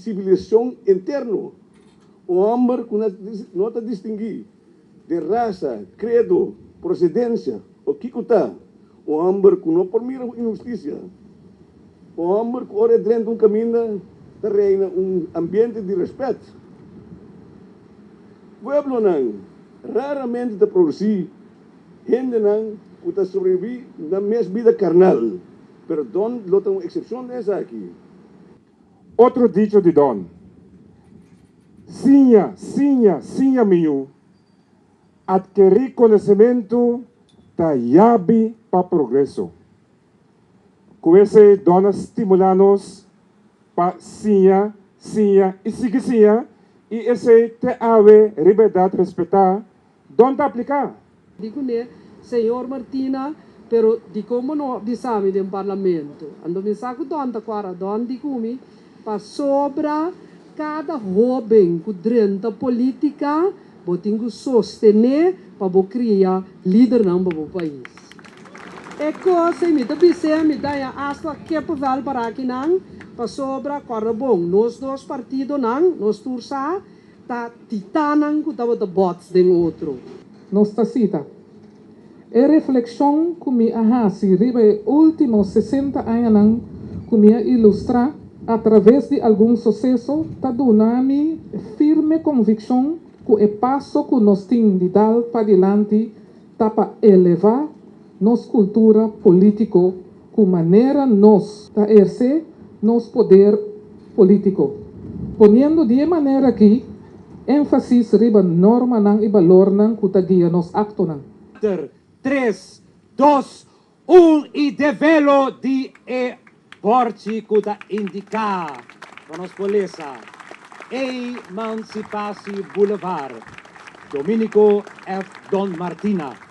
civilização interna. O homem que não está distinguir de raça, credo, procedência, o que está. O homem que não permite injustiça. O homem que ora dentro um caminho da reina ambiente de respeito. O pueblo não raramente está produzir gente não que está sobreviver na mesma vida carnal. Pero Don lo tem uma exceção dessa aqui. Outro dicho de Don. Sinha minha. Adquirir conhecimento da chave para progresso. Com esse, Dona estimula-nos para sinha e seguir sinha. E esse te ave, liberdade, respeitar. Donde aplicar? Digo, né, senhor Martina, pero di como no bisami del parlamento. Ando mi saco donde agora, donde come, para sobra cada jovem que dentro política, botinho sostener para criar líder não para o país. É coisa me dá bisé me dá a asla que para para aqui não, para sobra agora bom, nós dois partidos não, nós tursa tá titanan que tava de bots de outro. Nossa cita. E reflexão que me ahasi ribe últimos 60 anos que me ilustra através de algum sucesso tá dando-me firme convicção que o passo que nós temos de dar para diante tá para elevar nossa cultura político com maneira nós tá exercer nosso poder político. Ponendo de maneira que ênfasis riba norma nang e valor nang que tá guia nos acto nang. 3, 2, 1 e develo di portico da indicar para nos polícia. Emancipação Boulevard. Domenico F. Don Martina.